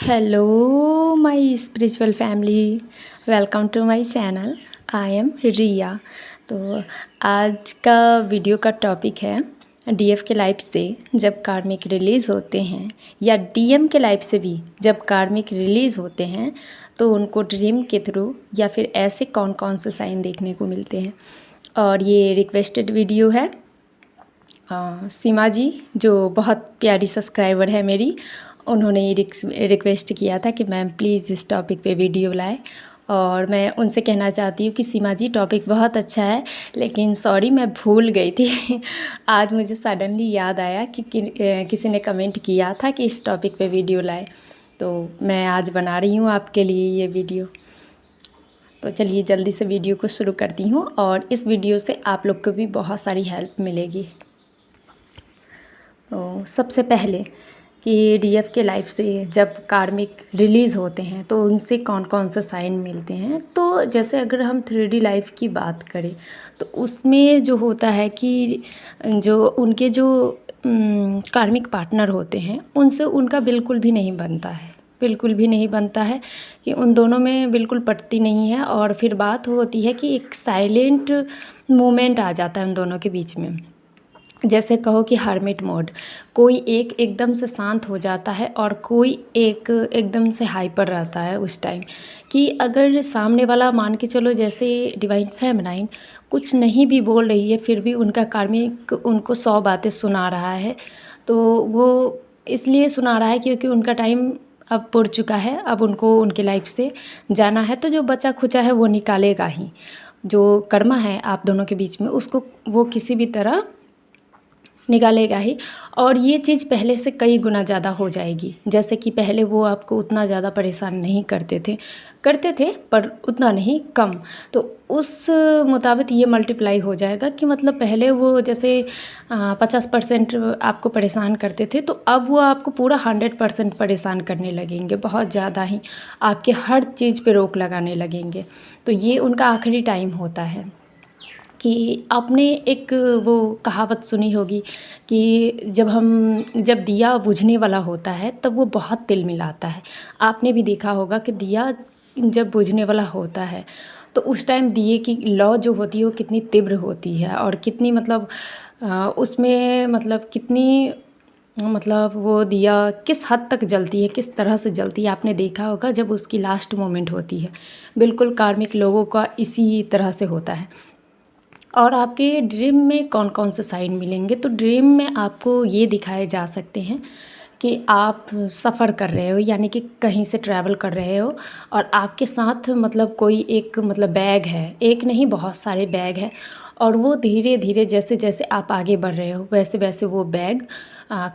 Hello my spiritual family, welcome to my channel. I am Riya. तो आज का video का टॉपिक है डीएफ के लाइफ से जब कार्मिक रिलीज़ होते हैं या डीएम के लाइफ से भी जब कार्मिक रिलीज़ होते हैं तो उनको ड्रीम के थ्रू या फिर ऐसे कौन कौन से साइन देखने को मिलते हैं। और ये रिक्वेस्टेड वीडियो है सीमा जी, जो बहुत प्यारी सब्सक्राइबर है मेरी, उन्होंने रिक्वेस्ट किया था कि मैम प्लीज़ इस टॉपिक पे वीडियो लाएं। और मैं उनसे कहना चाहती हूँ कि सीमा जी टॉपिक बहुत अच्छा है, लेकिन सॉरी मैं भूल गई थी आज मुझे सडनली याद आया कि किसी ने कमेंट किया था कि इस टॉपिक पे वीडियो लाए, तो मैं आज बना रही हूँ आपके लिए ये वीडियो। तो चलिए जल्दी से वीडियो को शुरू करती हूँ और इस वीडियो से आप लोग को भी बहुत सारी हेल्प मिलेगी। तो सबसे पहले कि डीएफ के लाइफ से जब कार्मिक रिलीज़ होते हैं तो उनसे कौन कौन से साइन मिलते हैं। तो जैसे अगर हम 3D लाइफ की बात करें तो उसमें जो होता है कि जो उनके जो कार्मिक पार्टनर होते हैं उनसे उनका बिल्कुल भी नहीं बनता है, बिल्कुल भी नहीं बनता है कि उन दोनों में बिल्कुल पटती नहीं है। और फिर बात होती है कि एक साइलेंट मोमेंट आ जाता है उन दोनों के बीच में, जैसे कहो कि हर्मिट मोड। कोई एक एकदम से शांत हो जाता है और कोई एक एकदम से हाइपर रहता है उस टाइम। कि अगर सामने वाला मान के चलो जैसे डिवाइन फेमिनाइन कुछ नहीं भी बोल रही है फिर भी उनका कार्मिक उनको 100 बातें सुना रहा है। तो वो इसलिए सुना रहा है क्योंकि उनका टाइम अब पुर चुका है, अब उनको उनके लाइफ से जाना है। तो जो बचा खुचा है वो निकालेगा ही, जो कर्मा है आप दोनों के बीच में उसको वो किसी भी तरह निकालेगा ही। और ये चीज़ पहले से कई गुना ज़्यादा हो जाएगी। जैसे कि पहले वो आपको उतना ज़्यादा परेशान नहीं करते थे पर उतना नहीं, कम। तो उस मुताबिक ये मल्टीप्लाई हो जाएगा कि मतलब पहले वो जैसे 50% आपको परेशान करते थे तो अब वो आपको पूरा 100% परेशान करने लगेंगे, बहुत ज़्यादा ही आपके हर चीज़ पे रोक लगाने लगेंगे। तो ये उनका आखिरी टाइम होता है। कि आपने एक वो कहावत सुनी होगी कि जब दिया बुझने वाला होता है तब वो बहुत तिल मिलाता है। आपने भी देखा होगा कि दिया जब बुझने वाला होता है तो उस टाइम दिए की लौ जो होती है वो कितनी तीव्र होती है और कितनी मतलब उसमें मतलब कितनी मतलब वो दिया किस हद तक जलती है, किस तरह से जलती है। आपने देखा होगा जब उसकी लास्ट मोमेंट होती है। बिल्कुल कार्मिक लोगों का इसी तरह से होता है। और आपके ड्रीम में कौन कौन से साइन मिलेंगे, तो ड्रीम में आपको ये दिखाए जा सकते हैं कि आप सफ़र कर रहे हो, यानी कि कहीं से ट्रैवल कर रहे हो और आपके साथ मतलब कोई एक मतलब बैग है, एक नहीं बहुत सारे बैग है। और वो धीरे धीरे जैसे जैसे आप आगे बढ़ रहे हो वैसे वैसे वो बैग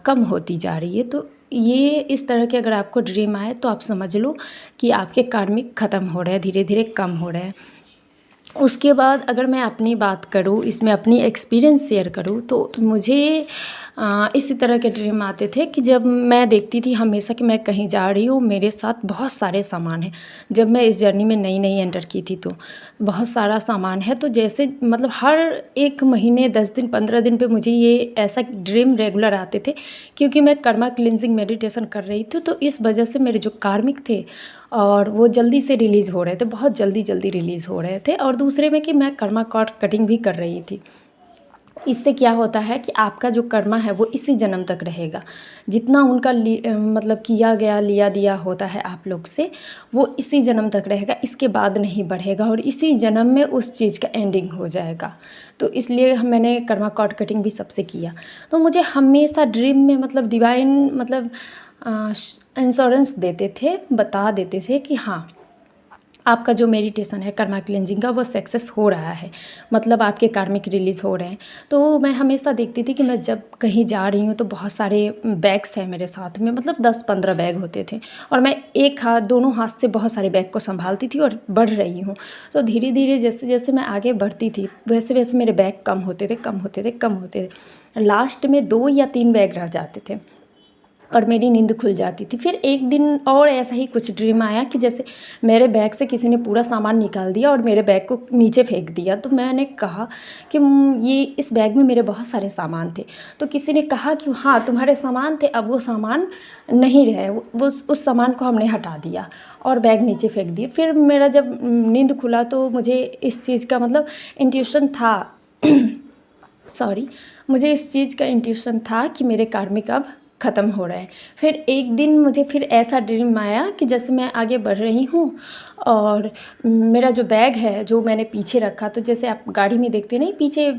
कम होती जा रही है। तो ये इस तरह के अगर आपको ड्रीम आए तो आप समझ लो कि आपके कार्मिक ख़त्म हो रहे हैं, धीरे धीरे कम हो रहे हैं। उसके बाद अगर मैं अपनी बात करूँ, इसमें अपनी एक्सपीरियंस शेयर करूँ तो मुझे इसी तरह के ड्रीम आते थे कि जब मैं देखती थी हमेशा कि मैं कहीं जा रही हूँ, मेरे साथ बहुत सारे सामान हैं। जब मैं इस जर्नी में नई नई एंटर की थी तो बहुत सारा सामान है। तो जैसे मतलब हर एक महीने 10 दिन 15 दिन पे मुझे ये ऐसा ड्रीम रेगुलर आते थे, क्योंकि मैं कर्मा क्लिनजिंग मेडिटेशन कर रही थी। तो इस वजह से मेरे जो कार्मिक थे और वो जल्दी से रिलीज़ हो रहे थे, बहुत जल्दी जल्दी रिलीज़ हो रहे थे। और दूसरे में कि मैं कर्मा कॉर्ड कटिंग भी कर रही थी। इससे क्या होता है कि आपका जो कर्मा है वो इसी जन्म तक रहेगा। जितना उनका मतलब किया गया लिया दिया होता है आप लोग से, वो इसी जन्म तक रहेगा, इसके बाद नहीं बढ़ेगा और इसी जन्म में उस चीज़ का एंडिंग हो जाएगा। तो इसलिए मैंने कर्मा कॉर्ड कटिंग भी सबसे किया। तो मुझे हमेशा ड्रीम में मतलब डिवाइन मतलब इंश्योरेंस देते थे, बता देते थे कि हाँ आपका जो मेडिटेशन है कर्मा क्लेंजिंग का वो सक्सेस हो रहा है, मतलब आपके कार्मिक रिलीज़ हो रहे हैं। तो मैं हमेशा देखती थी कि मैं जब कहीं जा रही हूँ तो बहुत सारे बैग्स हैं मेरे साथ में, मतलब 10-15 बैग होते थे और मैं एक हाथ दोनों हाथ से बहुत सारे बैग को संभालती थी और बढ़ रही हूँ। तो धीरे धीरे जैसे जैसे मैं आगे बढ़ती थी वैसे वैसे मेरे बैग कम होते थे, कम होते थे, कम होते थे। लास्ट में 2 या 3 बैग रह जाते थे। और मेरी नींद खुल जाती थी। फिर एक दिन और ऐसा ही कुछ ड्रीम आया कि जैसे मेरे बैग से किसी ने पूरा सामान निकाल दिया और मेरे बैग को नीचे फेंक दिया। तो मैंने कहा कि ये इस बैग में मेरे बहुत सारे सामान थे। तो किसी ने कहा कि हाँ तुम्हारे सामान थे, अब वो सामान नहीं रहे, वो उस सामान को हमने हटा दिया और बैग नीचे फेंक दिया। फिर मेरा जब नींद खुला तो मुझे इस चीज़ का मतलब इंट्यूशन था सॉरी, मुझे इस चीज़ का इंट्यूशन था कि मेरे कार्मिक अब ख़त्म हो रहे हैं। फिर एक दिन मुझे फिर ऐसा ड्रीम आया कि जैसे मैं आगे बढ़ रही हूँ और मेरा जो बैग है जो मैंने पीछे रखा, तो जैसे आप गाड़ी में देखते नहीं पीछे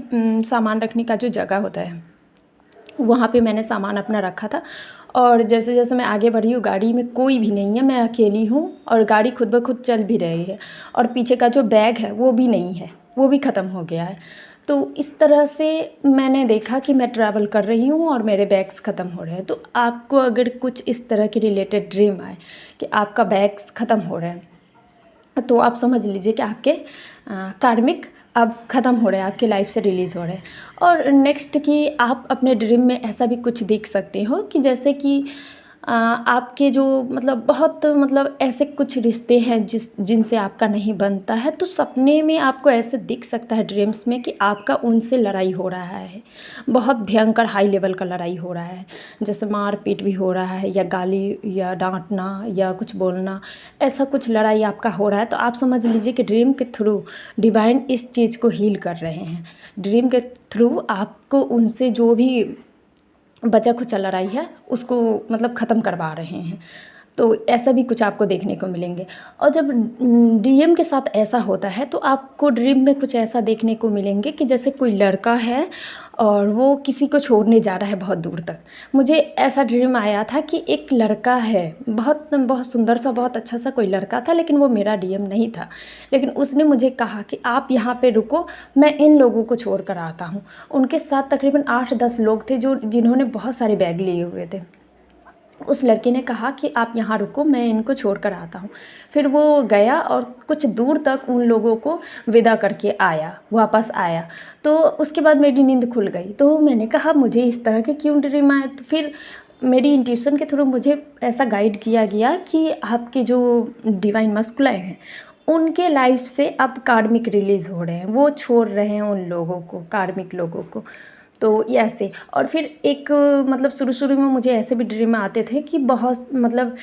सामान रखने का जो जगह होता है, वहाँ पे मैंने सामान अपना रखा था। और जैसे जैसे मैं आगे बढ़ी हूँ गाड़ी में कोई भी नहीं है, मैं अकेली हूँ और गाड़ी खुद ब खुद चल भी रही है और पीछे का जो बैग है वो भी नहीं है, वो भी ख़त्म हो गया है। तो इस तरह से मैंने देखा कि मैं ट्रैवल कर रही हूँ और मेरे बैग्स ख़त्म हो रहे हैं। तो आपको अगर कुछ इस तरह के रिलेटेड ड्रीम आए कि आपका बैग्स ख़त्म हो रहे हैं, तो आप समझ लीजिए कि आपके कार्मिक अब ख़त्म हो रहे हैं, आपके लाइफ से रिलीज़ हो रहे हैं। और नेक्स्ट कि आप अपने ड्रीम में ऐसा भी कुछ देख सकते हो कि जैसे कि आपके जो मतलब बहुत मतलब ऐसे कुछ रिश्ते हैं जिनसे आपका नहीं बनता है, तो सपने में आपको ऐसे दिख सकता है ड्रीम्स में कि आपका उनसे लड़ाई हो रहा है, बहुत भयंकर हाई लेवल का लड़ाई हो रहा है, जैसे मारपीट भी हो रहा है या गाली या डांटना या कुछ बोलना, ऐसा कुछ लड़ाई आपका हो रहा है। तो आप समझ लीजिए कि ड्रीम के थ्रू डिवाइन इस चीज़ को हील कर रहे हैं। ड्रीम के थ्रू आपको उनसे जो भी बचा खुचा लड़ाई है उसको मतलब ख़त्म करवा रहे हैं। तो ऐसा भी कुछ आपको देखने को मिलेंगे। और जब डीएम के साथ ऐसा होता है तो आपको ड्रीम में कुछ ऐसा देखने को मिलेंगे कि जैसे कोई लड़का है और वो किसी को छोड़ने जा रहा है बहुत दूर तक। मुझे ऐसा ड्रीम आया था कि एक लड़का है, बहुत बहुत सुंदर सा, बहुत अच्छा सा कोई लड़का था, लेकिन वो मेरा डीएम नहीं था। लेकिन उसने मुझे कहा कि आप यहाँ पे रुको, मैं इन लोगों को छोड़ कर आता हूँ। उनके साथ तकरीबन 8-10 लोग थे जिन्होंने बहुत सारे बैग लिए हुए थे। उस लड़के ने कहा कि आप यहाँ रुको, मैं इनको छोड़ कर आता हूँ। फिर वो गया और कुछ दूर तक उन लोगों को विदा करके वापस आया। तो उसके बाद मेरी नींद खुल गई। तो मैंने कहा मुझे इस तरह के क्यों ड्रीम आए। तो फिर मेरी इंट्यूशन के थ्रू मुझे ऐसा गाइड किया गया कि आपके जो डिवाइन मस्कुलाइन हैं उनके लाइफ से अब कार्मिक रिलीज़ हो रहे हैं, वो छोड़ रहे हैं उन लोगों को, कार्मिक लोगों को। तो ये ऐसे। और फिर एक मतलब शुरू में मुझे ऐसे भी ड्रीम आते थे कि बहुत मतलब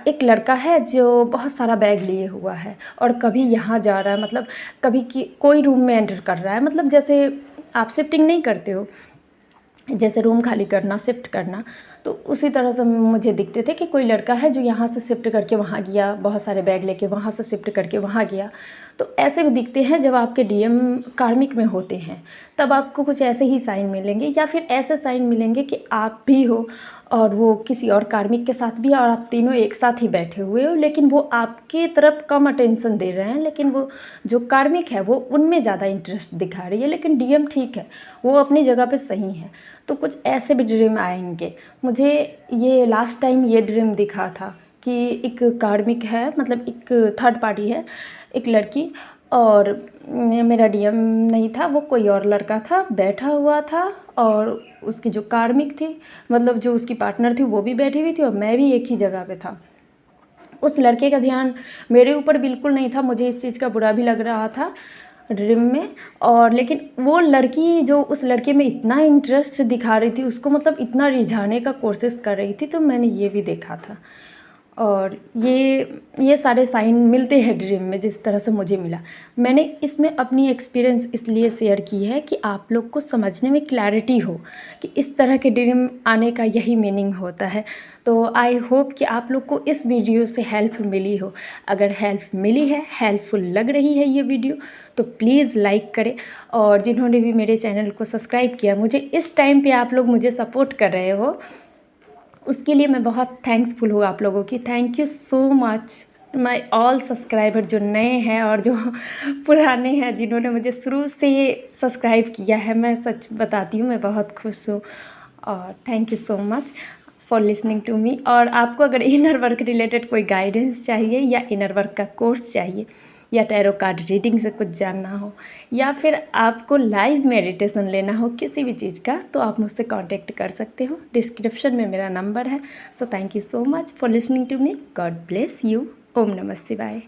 एक लड़का है जो बहुत सारा बैग लिए हुआ है और कभी यहाँ जा रहा है, मतलब कभी कोई रूम में एंटर कर रहा है, मतलब जैसे आप शिफ्टिंग नहीं करते हो, जैसे रूम खाली करना, शिफ्ट करना, तो उसी तरह से मुझे दिखते थे कि कोई लड़का है जो यहाँ से शिफ्ट करके वहाँ गया, बहुत सारे बैग लेके वहाँ से शिफ्ट करके वहाँ गया। तो ऐसे भी दिखते हैं जब आपके डीएम कार्मिक में होते हैं, तब आपको कुछ ऐसे ही साइन मिलेंगे या फिर ऐसे साइन मिलेंगे कि आप भी हो और वो किसी और कार्मिक के साथ भी है और आप तीनों एक साथ ही बैठे हुए हो, लेकिन वो आपकी तरफ कम अटेंशन दे रहे हैं, लेकिन वो जो कार्मिक है वो उनमें ज़्यादा इंटरेस्ट दिखा रही है, लेकिन डीएम ठीक है, वो अपनी जगह पे सही है। तो कुछ ऐसे भी ड्रीम आएंगे। मुझे ये लास्ट टाइम ये ड्रीम दिखा था कि एक कार्मिक है, मतलब एक थर्ड पार्टी है, एक लड़की, और मेरा डीएम नहीं था, वो कोई और लड़का था, बैठा हुआ था और उसकी जो कार्मिक थी, मतलब जो उसकी पार्टनर थी, वो भी बैठी हुई थी और मैं भी एक ही जगह पे था। उस लड़के का ध्यान मेरे ऊपर बिल्कुल नहीं था, मुझे इस चीज़ का बुरा भी लग रहा था ड्रीम में। और लेकिन वो लड़की जो उस लड़के में इतना इंटरेस्ट दिखा रही थी, उसको मतलब इतना रिझाने का कोशिश कर रही थी, तो मैंने ये भी देखा था। और ये सारे साइन मिलते हैं ड्रीम में जिस तरह से मुझे मिला। मैंने इसमें अपनी एक्सपीरियंस इसलिए शेयर की है कि आप लोग को समझने में क्लैरिटी हो कि इस तरह के ड्रीम आने का यही मीनिंग होता है। तो आई होप कि आप लोग को इस वीडियो से हेल्प मिली हो। अगर हेल्प मिली है, हेल्पफुल लग रही है ये वीडियो, तो प्लीज़ लाइक करें। और जिन्होंने भी मेरे चैनल को सब्सक्राइब किया, मुझे इस टाइम पे आप लोग मुझे सपोर्ट कर रहे हो, उसके लिए मैं बहुत थैंक्सफुल हूँ आप लोगों की। Thank you so much my all subscriber, जो नए हैं और जो पुराने हैं, जिन्होंने मुझे शुरू से सब्सक्राइब किया है। मैं सच बताती हूँ, मैं बहुत खुश हूँ और thank you so much for listening to me. और आपको अगर इनर वर्क रिलेटेड कोई गाइडेंस चाहिए या इनर वर्क का कोर्स चाहिए या टैरो कार्ड रीडिंग से कुछ जानना हो, या फिर आपको लाइव मेडिटेशन लेना हो किसी भी चीज़ का, तो आप मुझसे कांटेक्ट कर सकते हो। डिस्क्रिप्शन में मेरा नंबर है। So thank you so much for listening to me. God bless you. Om नमः शिवाय।